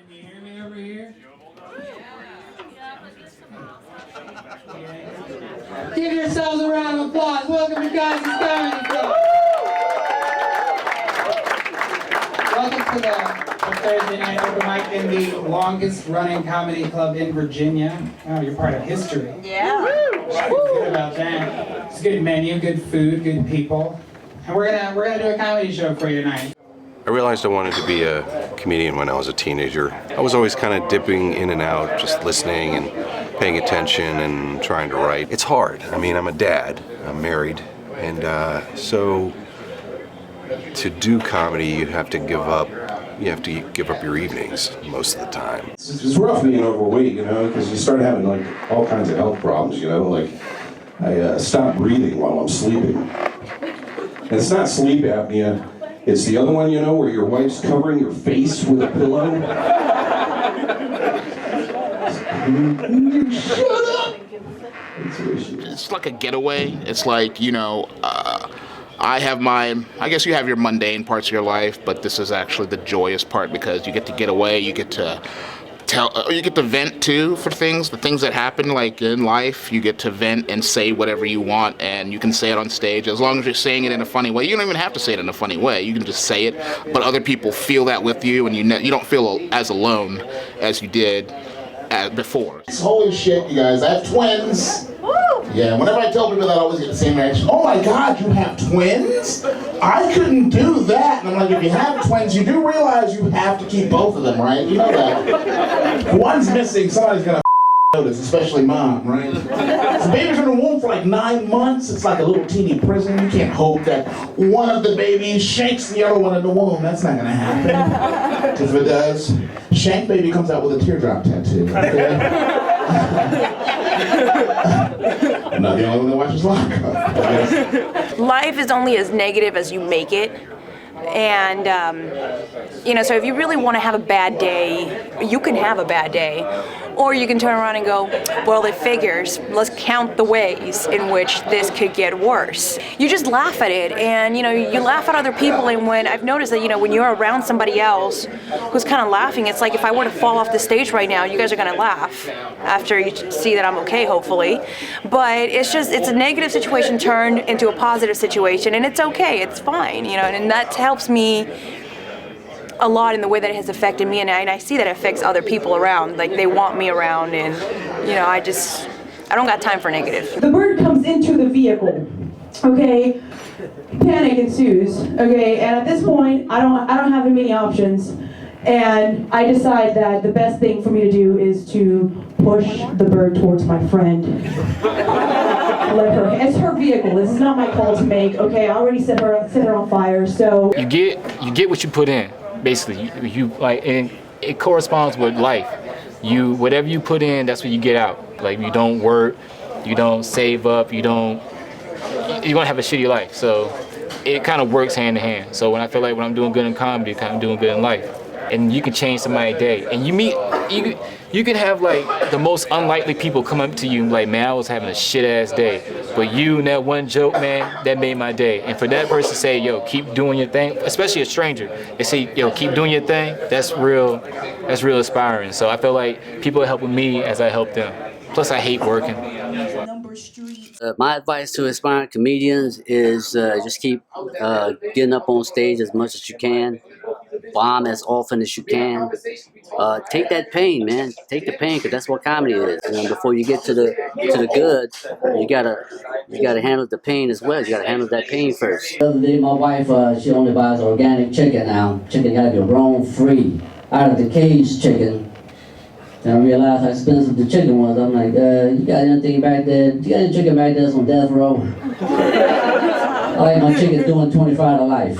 you hear me over here? Give yourselves a round of applause. Welcome to Guys' Comedy Club. Welcome to the Thursday night open mic in the longest running comedy club in Virginia. Oh, you're part of history. Yeah. Good about that. It's a good menu, good food, good people. And we're gonna do a comedy show for you tonight. I realized I wanted to be a comedian when I was a teenager. I was always kind of dipping in and out, just listening and paying attention and trying to write. It's hard. I mean, I'm a dad, I'm married, and so to do comedy, you have to give up your evenings most of the time. It's rough being overweight, you know, because you start having like all kinds of health problems, you know, like I stop breathing while I'm sleeping. And it's not sleep apnea. It's the other one, you know, where your wife's covering your face with a pillow. Shut up! It's like a getaway. It's like, you know, I guess you have your mundane parts of your life, but this is actually the joyous part because you get to get away, you get to you get to vent too for things, the things that happen like in life. You get to vent and say whatever you want, and you can say it on stage as long as you're saying it in a funny way. You don't even have to say it in a funny way. You can just say it, but other people feel that with you, and you don't feel as alone as you did before. Holy shit, you guys! I have twins. Yeah, whenever I tell people that, I always get the same reaction. Oh my God, you have twins? I couldn't do that. And I'm like, if you have twins, you do realize you have to keep both of them, right? You know that. If one's missing, somebody's gonna notice, especially mom, right? So babies are in the womb for like 9 months. It's like a little teeny prison. You can't hope that one of the babies shanks the other one in the womb. That's not gonna happen. Because if it does, Shank baby comes out with a teardrop tattoo, okay? I'm not the only one that watches Lockup. Life is only as negative as you make it. And, so if you really want to have a bad day, you can have a bad day. Or you can turn around and go, well, it figures. Let's count the ways in which this could get worse. You just laugh at it, and, you laugh at other people. And when I've noticed that, when you're around somebody else who's kind of laughing, it's like if I were to fall off the stage right now, you guys are going to laugh after you see that I'm okay, hopefully. But it's a negative situation turned into a positive situation, and it's okay. It's fine, and that helps me a lot in the way that it has affected me, and I see that it affects other people around. Like, they want me around, and I don't got time for negative. The bird comes into the vehicle, okay? Panic ensues, okay? And at this point, I don't have many options, and I decide that the best thing for me to do is to push the bird towards my friend. It's her vehicle. This is not my call to make. Okay, I already set her on fire. So you get what you put in. Basically, you and it corresponds with life. Whatever you put in, that's what you get out. Like, you don't work, you don't save up, you're gonna have a shitty life. So it kind of works hand in hand. So when I feel like when I'm doing good in comedy, I'm kind of doing good in life. And you can change somebody's day. And you can have like the most unlikely people come up to you like, man, I was having a shit ass day. But you and that one joke, man, that made my day. And for that person to say, yo, keep doing your thing, especially a stranger, they say, yo, keep doing your thing, that's real inspiring. So I feel like people are helping me as I help them. Plus I hate working. My advice to aspiring comedians is just keep getting up on stage as much as you can. Bomb as often as you can. Take that pain, man. Take the pain, because that's what comedy is. And before you get to the good, you gotta handle the pain as well. You gotta handle that pain first. The other day, my wife she only buys organic chicken now. Chicken gotta be grown free, out of the cage chicken. And I realized how expensive the chicken was. I'm like, you got anything back there? You got any chicken back there on death row? I like my chicken doing 25 to life.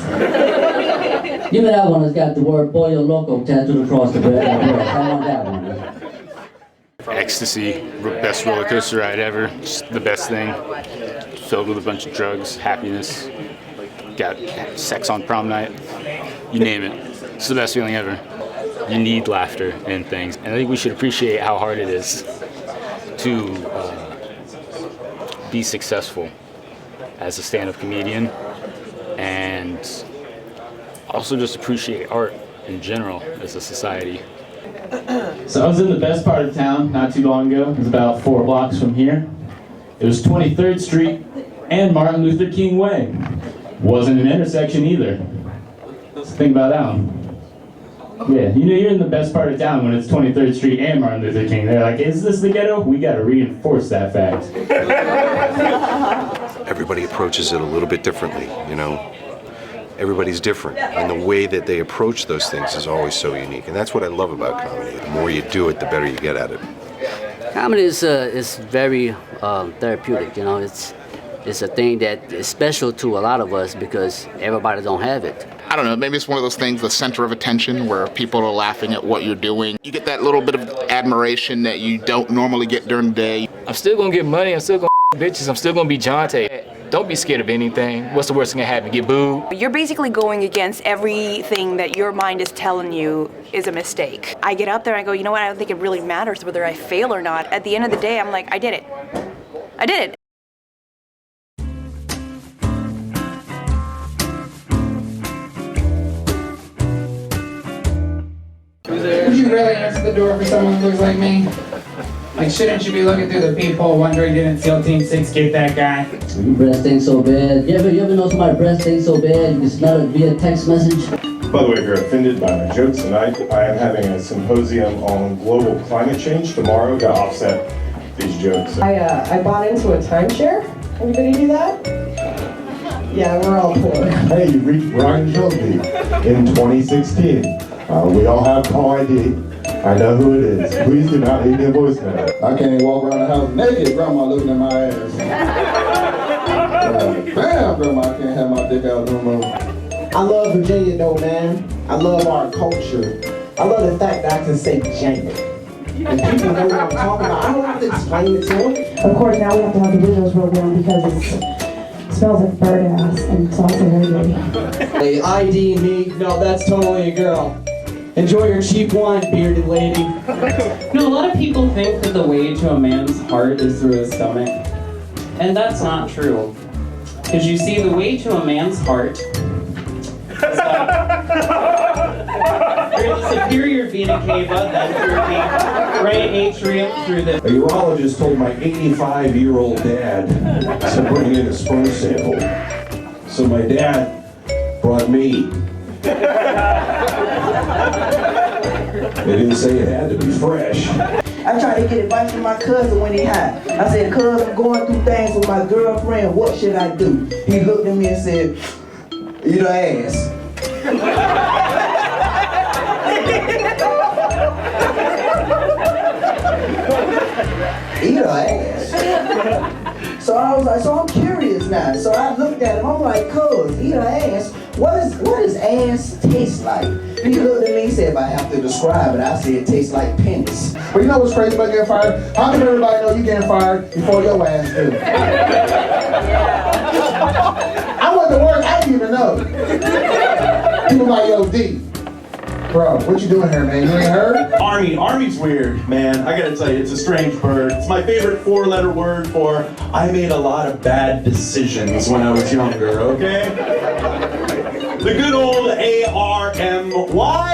Give me that one that's got the word Pollo Loco tattooed across the breast. I want that one. Ecstasy, best roller coaster ride ever. Just the best thing. Filled with a bunch of drugs, happiness. Got sex on prom night. You name it. It's the best feeling ever. You need laughter in things. And I think we should appreciate how hard it is to be successful as a stand-up comedian, and also just appreciate art in general as a society. So I was in the best part of town not too long ago. It was about 4 blocks from here. It was 23rd Street and Martin Luther King Way. Wasn't an intersection either. So think about that one. Yeah, you know you're in the best part of town when it's 23rd Street and Martin Luther King. They're like, is this the ghetto? We gotta reinforce that fact. Everybody approaches it a little bit differently, you know. Everybody's different, and the way that they approach those things is always so unique, and that's what I love about comedy. The more you do it, the better you get at it. Comedy is very therapeutic. You know, it's a thing that is special to a lot of us because everybody don't have it. I don't know, maybe it's one of those things, the center of attention, where people are laughing at what you're doing. You get that little bit of admiration that you don't normally get during the day. I'm still gonna get money. I'm still gonna bitches. I'm still gonna be Jonte. Don't be scared of anything. What's the worst thing that happen? Get booed? You're basically going against everything that your mind is telling you is a mistake. I get up there and I go, you know what, I don't think it really matters whether I fail or not. At the end of the day, I'm like, I did it. I did it. Would you really answer the door for someone who looks like me? Like, shouldn't you be looking through the peephole wondering, didn't SEAL Team 6 get that guy? Your breath stinks so bad. You ever know somebody's breath stinks so bad you can smell it via text message? By the way, if you're offended by my jokes tonight, I am having a symposium on global climate change tomorrow to offset these jokes. I bought into a timeshare. Anybody do that? Yeah, we're all poor. Hey, you reached Brian Shelby in 2016. We all have call ID. I know who it is. Please do not leave me a voicemail. I can't even walk around the house naked. Grandma looking at my ass. Bam, Grandma, I can't have my dick out no more. I love Virginia though, man. I love our culture. I love the fact that I can say Virginia. And people know what I'm talking about. I don't have to explain it to them. Of course, now we have to have the visuals broke down because it smells like bird ass and it's also very dirty. Hey, ID me. No, that's totally a girl. Enjoy your cheap wine, bearded lady. No, a lot of people think that the way to a man's heart is through his stomach. And that's not true. Because you see, the way to a man's heart is through the superior vena cava, then through the right atrium, through the... A urologist told my 85-year-old dad to bring in a sperm sample. So my dad brought me. They didn't say it had to be fresh. I tried to get advice from my cousin when he high. I said, cuz, I'm going through things with my girlfriend. What should I do? He looked at me and said, eat her ass. Eat her ass. So I was like, so I'm curious now. So I looked at him, I'm like, cuz, eat her ass. What does ass taste like? He looked at me and said, if I have to describe it, I say it tastes like penis. But you know what's crazy about getting fired? How can everybody know you getting fired before your ass do? I went to work, I didn't even know. People like, yo, D. Bro, what you doing here, man? You ain't heard? Army's weird, man. I gotta tell you, it's a strange bird. It's my favorite 4-letter word for I made a lot of bad decisions when I was younger, okay? The good old A-R-M-Y,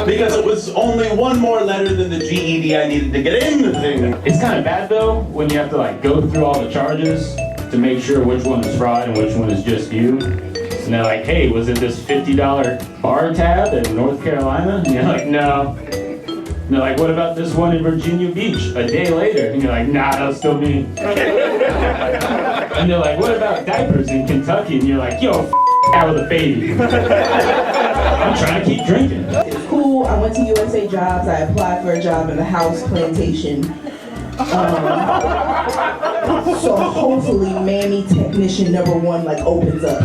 because it was only one more letter than the GED I needed to get in the thing. It's kind of bad though when you have to like go through all the charges to make sure which one is fraud and which one is just you. And they're like, hey, was it this $50 bar tab in North Carolina? And you're like, no. And they're like, what about this one in Virginia Beach a day later? And you're like, nah, that's still me. And they're like, what about diapers in Kentucky? And you're like, yo, out with a baby. I'm trying to keep drinking. It's cool. I went to USA Jobs. I applied for a job in the house plantation. So hopefully Mammy Technician #1 like opens up.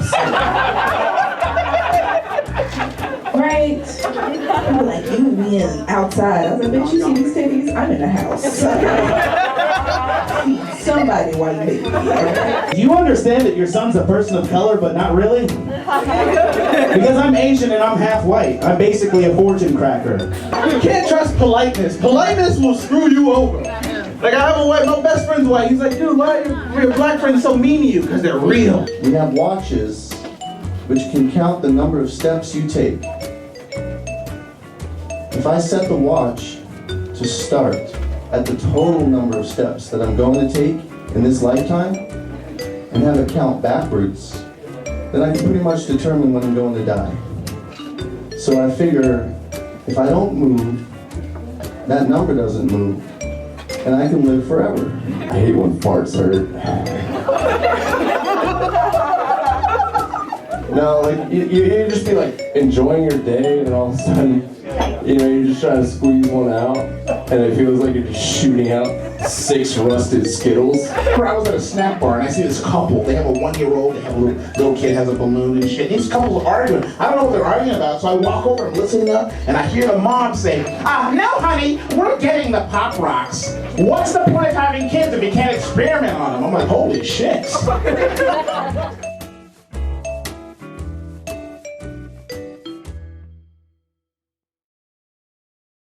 Right? People like, you being outside. I was like, bitch, you see these titties? I'm in the house. Somebody while you make me, right? Do you understand that your son's a person of color, but not really? Because I'm Asian and I'm half white. I'm basically a fortune cracker. You can't trust politeness. Politeness will screw you over. Like, I have a white, my best friend's white. He's like, dude, why are your black friends so mean to you? Because they're real. We have watches which can count the number of steps you take. If I set the watch to start at the total number of steps that I'm going to take in this lifetime and have it count backwards, then I can pretty much determine when I'm going to die. So I figure if I don't move, that number doesn't move, and I can live forever. I hate when farts hurt. No, like, you just be like enjoying your day, and all of a sudden, you know, you're just trying to squeeze one out, and it feels like you're just shooting out 6 rusted Skittles. I was at a snack bar and I see this couple. They have a 1-year-old, they have a little kid has a balloon and shit. These couples are arguing. I don't know what they're arguing about, so I walk over and listen up, and I hear the mom say, no, honey, we're getting the Pop Rocks. What's the point of having kids if you can't experiment on them? I'm like, holy shit.